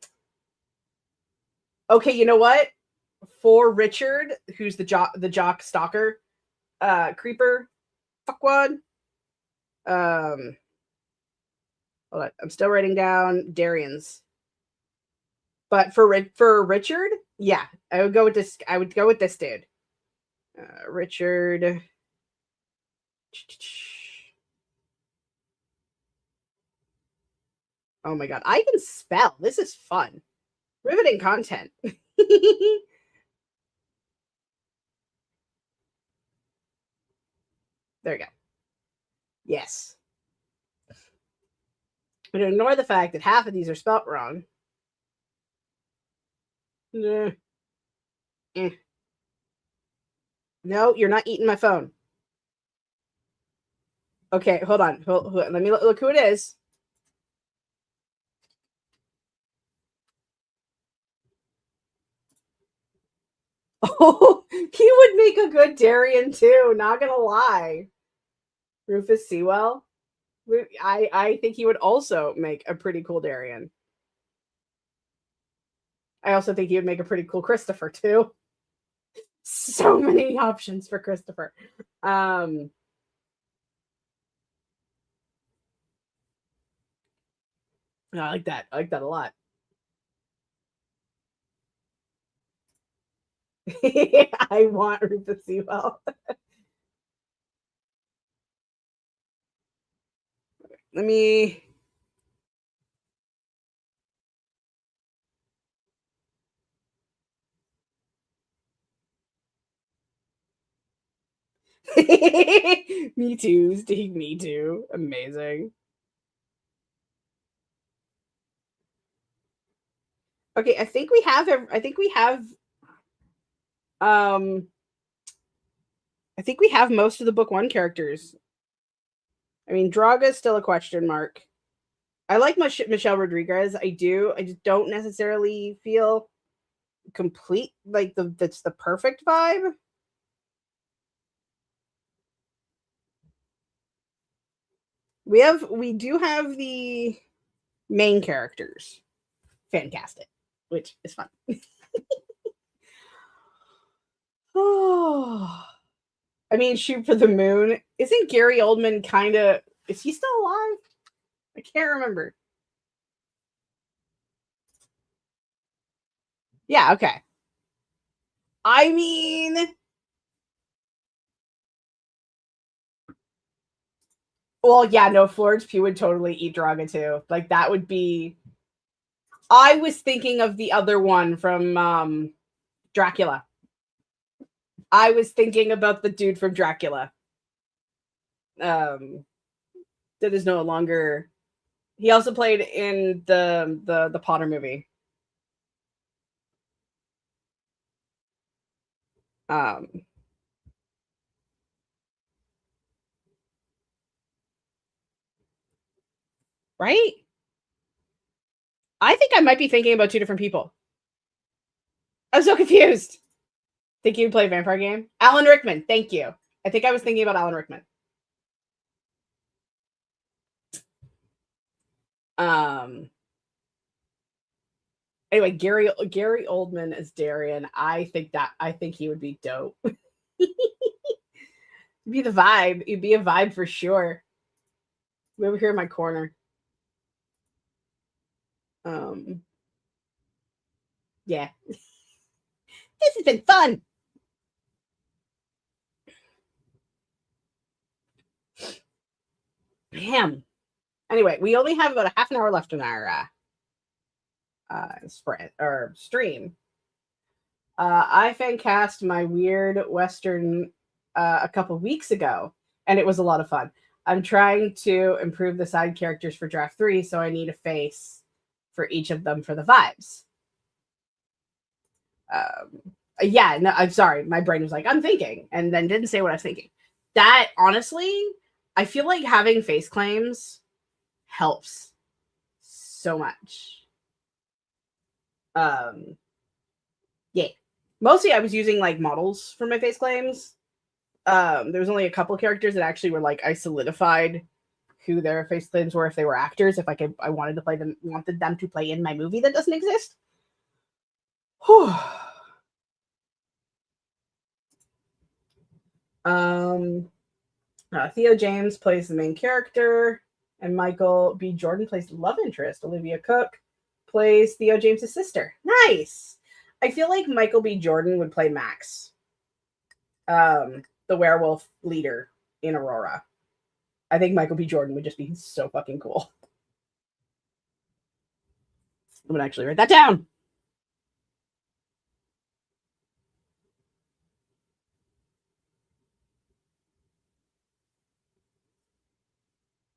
Okay, you know what? For Richard, who's the jock stalker, creeper, fuckwad. Hold on, I'm still writing down Darian's. But for Richard, yeah, I would go with this. I would go with this dude, Richard. Oh my god, I can spell. This is fun. Riveting content. There you go. Yes. But ignore the fact that half of these are spelt wrong. Eh. No, you're not eating my phone. Okay, hold on. Let me look who it is. Oh, he would make a good Darian too, not gonna lie. Rufus Sewell. I think he would also make a pretty cool Darian. I also think he would make a pretty cool Christopher too. So many options for Christopher. I like that. I like that a lot. I want Rufus Sewell. Let me. Me too, Steve. Me too. Amazing. Okay, I think we have. Um, I think we have most of the book one characters. I mean, Draga is still a question mark. I like Michelle Rodriguez. I do. I just don't necessarily feel complete. Like that's the perfect vibe. We do have the main characters. Fantastic, which is fun. Oh, I mean, Shoot for the Moon. Isn't Gary Oldman kind of? Is he still alive? I can't remember. Yeah. Okay. I mean, well, yeah. No, Florence Pugh would totally eat Draga too. Like that would be. I was thinking of the other one from Dracula. I was thinking about the dude from Dracula. That is no longer He also played in the Potter movie. Right? I think I might be thinking about two different people. I'm so confused. Think you play Vampire Game? Alan Rickman. Thank you. I think I was thinking about Alan Rickman. Anyway, Gary Oldman as Darian. I think he would be dope. Be the vibe. It'd be a vibe for sure. I'm over here in my corner. Yeah. This has been fun. Damn. Anyway, we only have about a half an hour left in our spread or stream. I fan cast my weird Western a couple weeks ago, and it was a lot of fun. I'm trying to improve the side characters for draft 3, so I need a face for each of them for the vibes. Yeah, no, I'm sorry. My brain was like, I'm thinking, and then didn't say what I was thinking. That, honestly, I feel like having face claims helps so much. Yeah. Mostly I was using like models for my face claims. There was only a couple characters that actually were like I solidified who their face claims were if they were actors, if I wanted them to play in my movie that doesn't exist. Whew. Theo James plays the main character, and Michael B. Jordan plays the love interest. Olivia Cook plays Theo James's sister. Nice. I feel like Michael B. Jordan would play Max, the werewolf leader in Aurora. I think Michael B. Jordan would just be so fucking cool. I'm gonna actually write that down.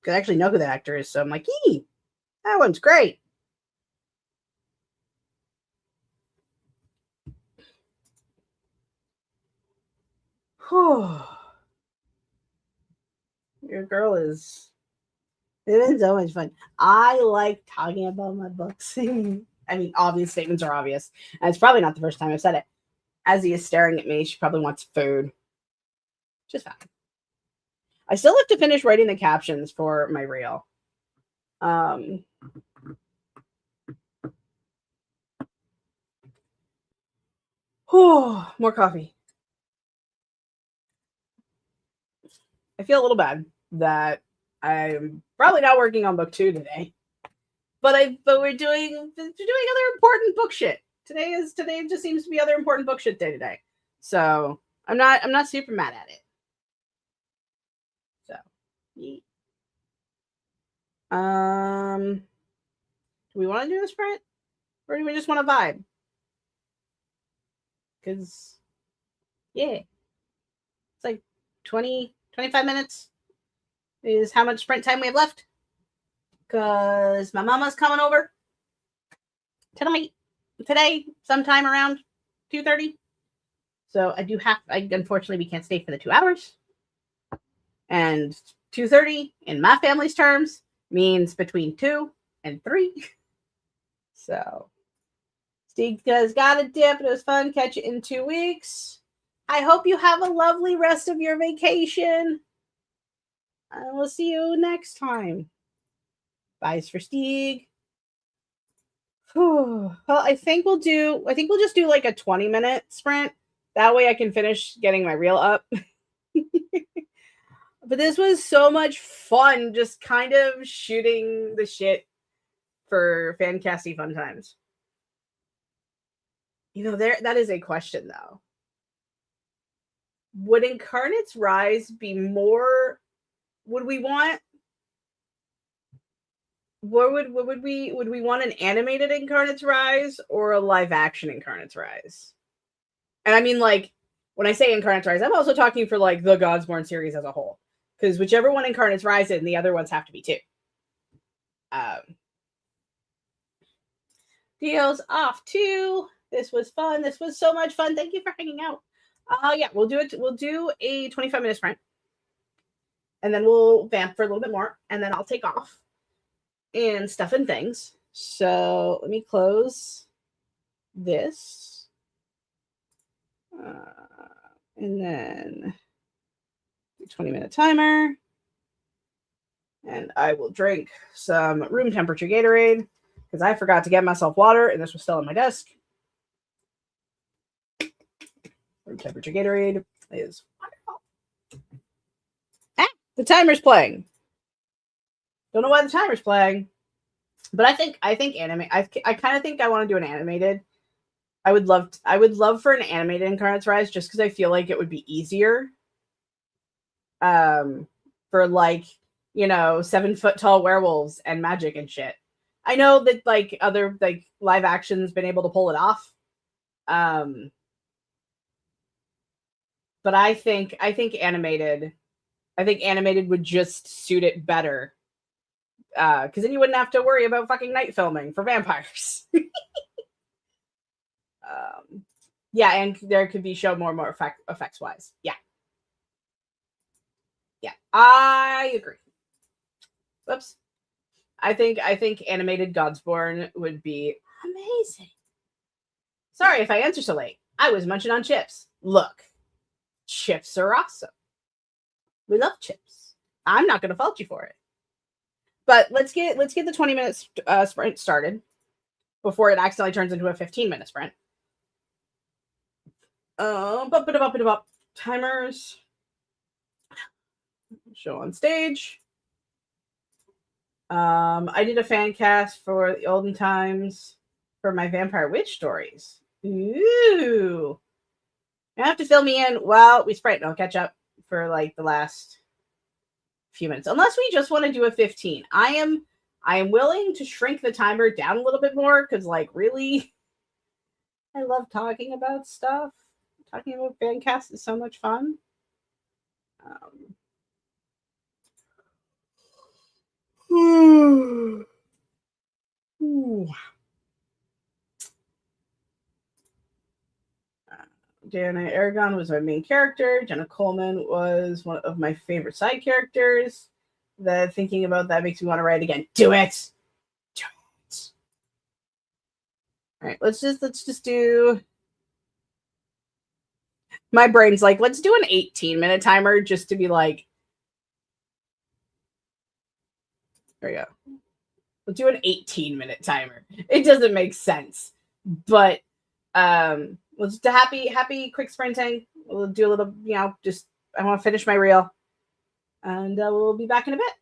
Because I actually know who the actor is, so I'm like, that one's great. Whew. Your girl is. It's been so much fun. I like talking about my books. I mean, obvious statements are obvious. And it's probably not the first time I've said it. As he is staring at me, she probably wants food. Just fine. I still have to finish writing the captions for my reel. More coffee. I feel a little bad that I'm probably not working on book 2 today. But we're doing other important book shit. Today just seems to be other important book shit day today. So I'm not super mad at it. So do we want to do a sprint? Or do we just want to vibe? Because yeah. It's like 25 minutes is how much sprint time we have left. Because my mama's coming over today, sometime around 2:30. So unfortunately, we can't stay for the 2 hours. And 2:30 in my family's terms means between 2 and 3. So Steve has got a dip. It was fun. Catch you in 2 weeks. I hope you have a lovely rest of your vacation. And we'll see you next time. Bye's for Stieg. Well, I think we'll just do like a 20-minute sprint. That way I can finish getting my reel up. But this was so much fun, just kind of shooting the shit for Fancasty fun times. That is a question though. Would Incarnate's Rise be more? Would we want? What would we want an animated Incarnate's Rise or a live action Incarnate's Rise? And I mean, like, when I say Incarnate's Rise, I'm also talking for like the Godsborn series as a whole. Because whichever one Incarnate's Rise in, the other ones have to be too. Dio's off too. This was fun. This was so much fun. Thank you for hanging out. Yeah, we'll do it. We'll do a 25-minute sprint, and then we'll vamp for a little bit more, and then I'll take off and stuff and things. So let me close this, and then 20-minute timer, and I will drink some room temperature Gatorade because I forgot to get myself water, and this was still on my desk. Room temperature Gatorade is wonderful. The timer's playing. Don't know why the timer's playing, but I think anime. I kind of think I want to do an animated. I would love for an animated Incarnate's Rise just because I feel like it would be easier. For like 7-foot tall werewolves and magic and shit. I know that like other like live action's been able to pull it off. But I think animated would just suit it better. Because then you wouldn't have to worry about fucking night filming for vampires. Yeah, and there could be shown more effects wise. Yeah, I agree. Whoops. I think animated Godsborn would be amazing. Sorry if I answer so late. I was munching on chips. Look, chips are awesome. We love chips. I'm not going to fault you for it. But let's get the 20-minute sprint started before it accidentally turns into a 15-minute sprint. Timers. Show on stage. I did a fan cast for the olden times for my Vampire Witch stories. Ooh. You have to fill me in while we sprint. I'll catch up for like the last few minutes. Unless we just want to do a 15. I am willing to shrink the timer down a little bit more because like really I love talking about stuff. Talking about fan cast is so much fun. Diana Aragon was my main character. Jenna Coleman was one of my favorite side characters. Thinking about that makes me want to write again. Do it. Do it. All right, let's just do. My brain's like, let's do an 18-minute timer just to be like. There we go. We'll do an 18-minute timer. It doesn't make sense, but let's do happy quick sprinting. We'll do a little, just I want to finish my reel, and we'll be back in a bit.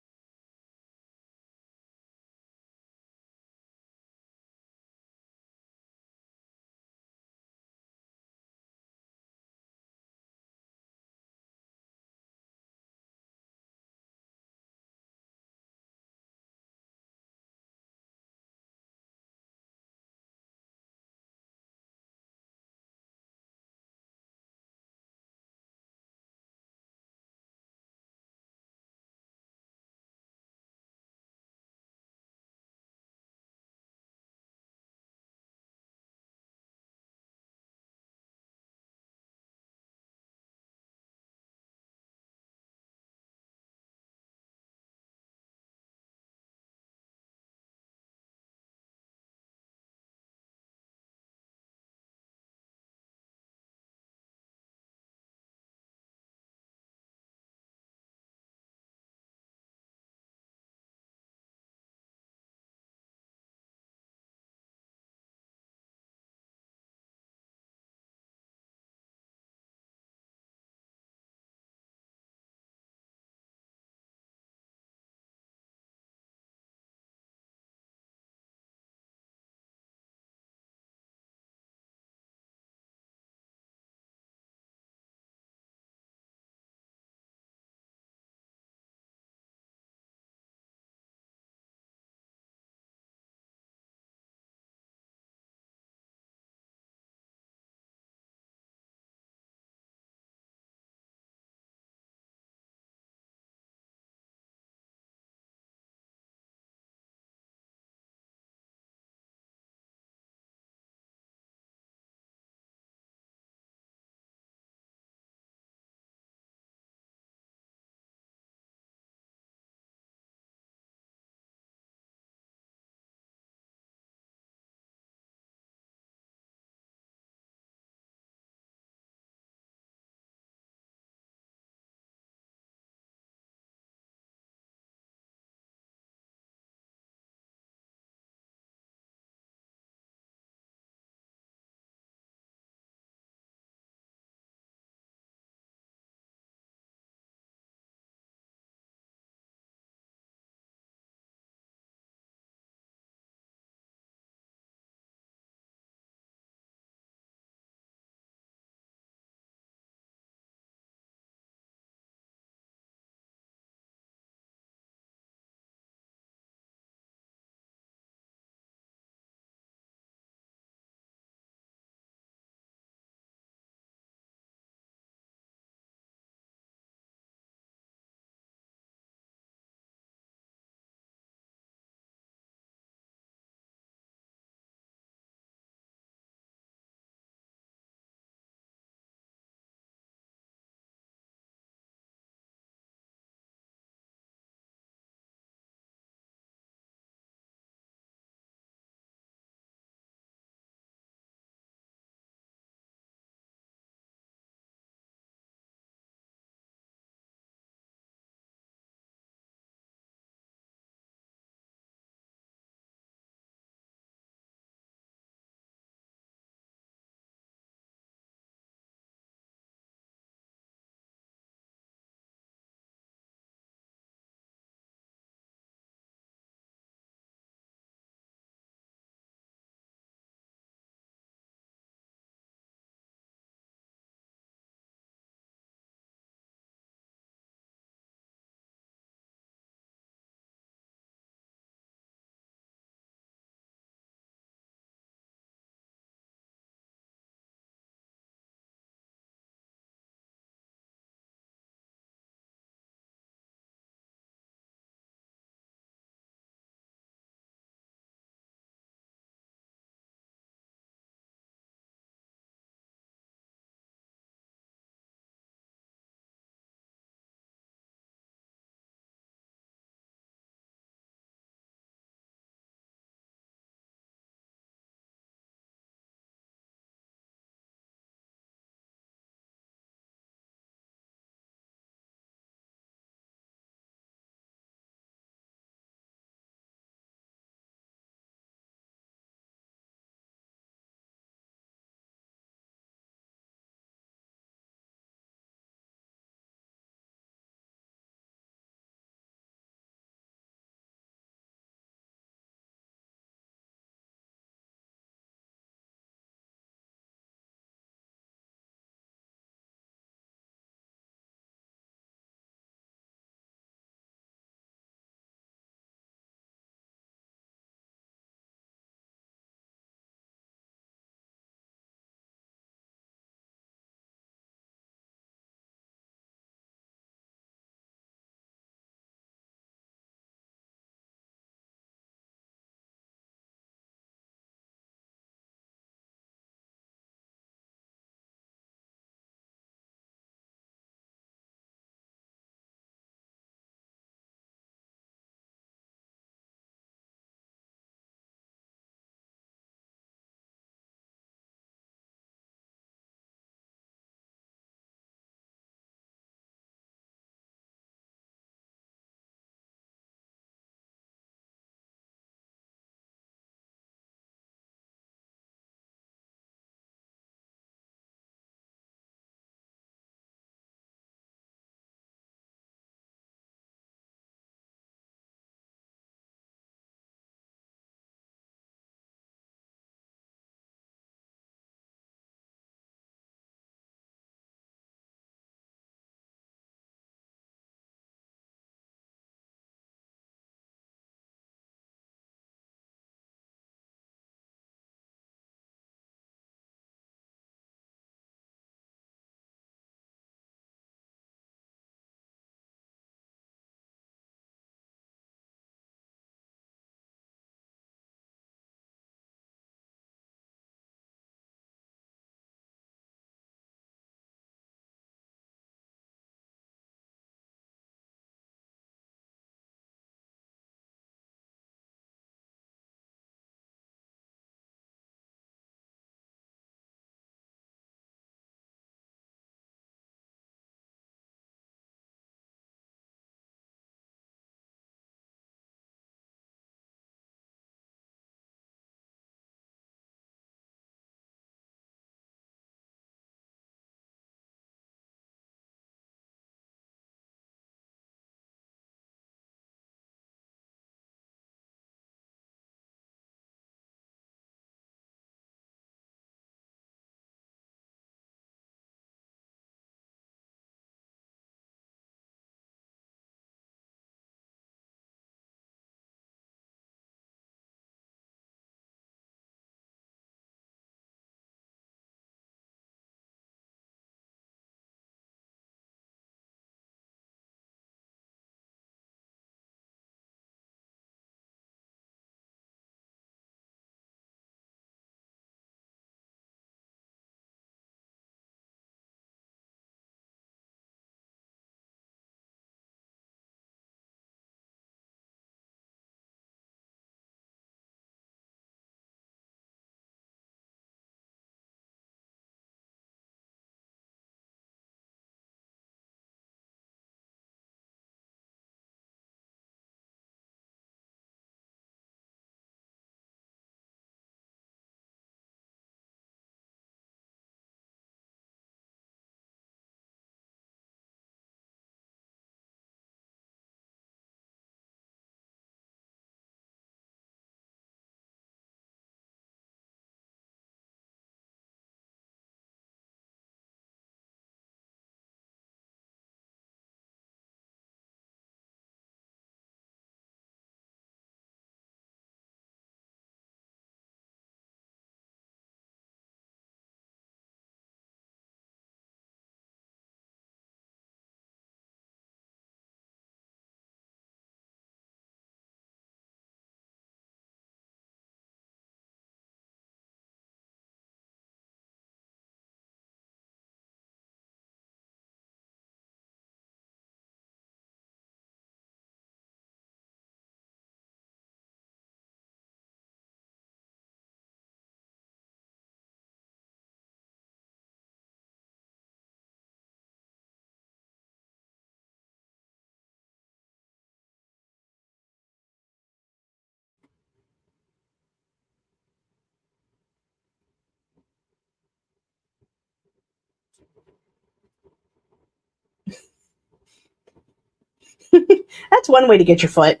That's one way to get your foot.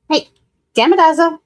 Hey, damn it, Azzo.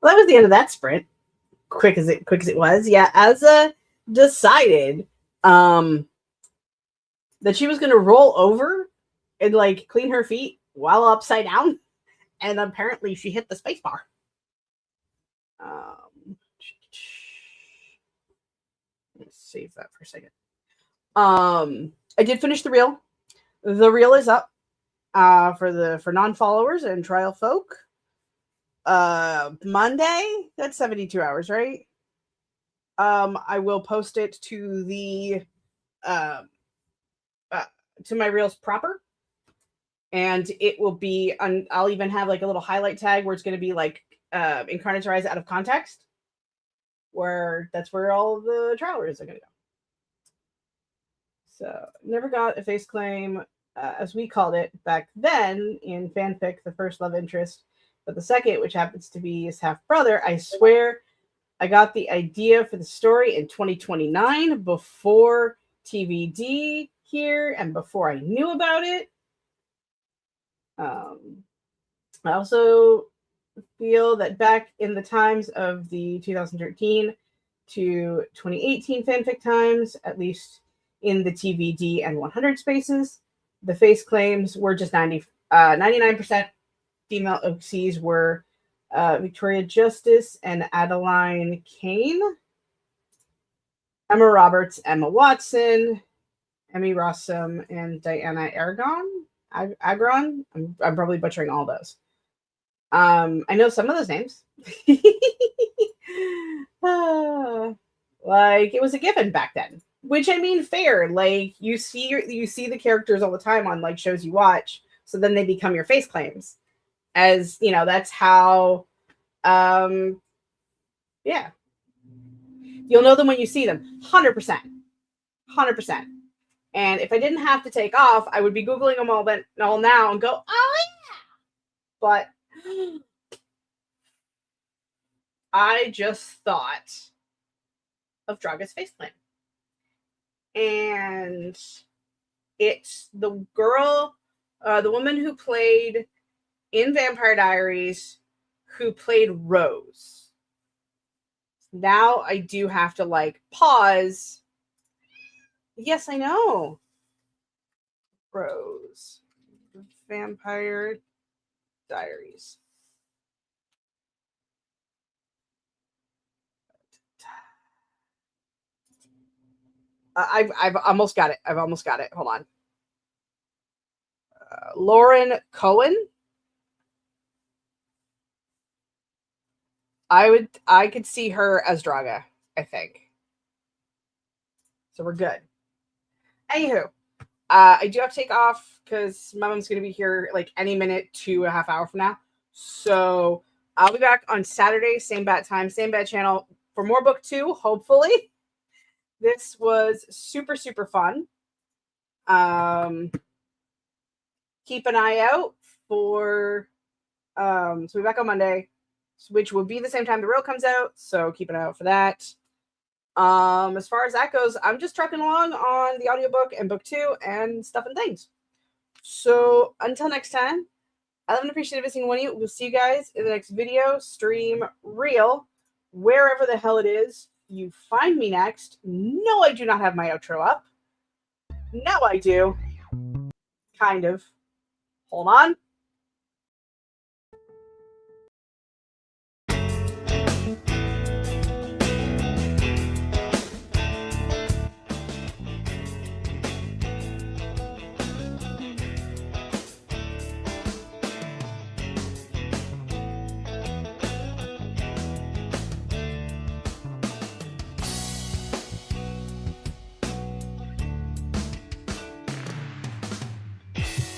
Well, that was the end of that sprint. Quick as it was. Yeah, Azza decided that she was going to roll over and like clean her feet while upside down, and apparently she hit the space bar. Let's save that for a second. I did finish the reel. The reel is up for non-followers and trial folk. Monday. That's 72 hours, right? I will post it to the to my reels proper, and it will be on. I'll even have like a little highlight tag where it's going to be like Incarnate's Rise out of context, where that's where all the trailers are going to go. So never got a face claim, as we called it back then in fanfic, the first love interest, but the second, which happens to be his half brother. I swear I got the idea for the story in 2029 before TVD here and before I knew about it. I also feel that back in the times of the 2013 to 2018 fanfic times, at least in the TVD and 100 spaces, the face claims were just 99% female OCs were Victoria Justice and Adeline Kane, Emma Roberts, Emma Watson, Emmy Rossum, and Diana Agron. I'm probably butchering all those. I know some of those names. Like it was a given back then, which I mean, fair. Like you see the characters all the time on like shows you watch, so then they become your face claims. As you know, that's how. Yeah, you'll know them when you see them. 100%, 100%. And if I didn't have to take off, I would be googling them all now and go, oh yeah. But I just thought of Draga's faceplant. And it's the girl, the woman who played in Vampire Diaries, who played Rose. Now I do have to like pause. Yes, I know. Rose. Vampire Diaries. I've almost got it. I've almost got it. Hold on. Lauren Cohen. I could see her as Draga, I think. So we're good. Anywho, I do have to take off because my mom's going to be here like any minute to a half hour from now. So I'll be back on Saturday, same bat time, same bat channel for more book 2, hopefully. This was super, super fun. Keep an eye out for, so we'll be back on Monday, which will be the same time the reel comes out. So keep an eye out for that. As far as that goes, I'm just trucking along on the audiobook and book 2 and stuff and things. So until next time, I love and appreciate every single one of you. We'll see you guys in the next video, stream, reel, wherever the hell it is you find me next. No, I do not have my outro up. Now I do. Kind of. Hold on.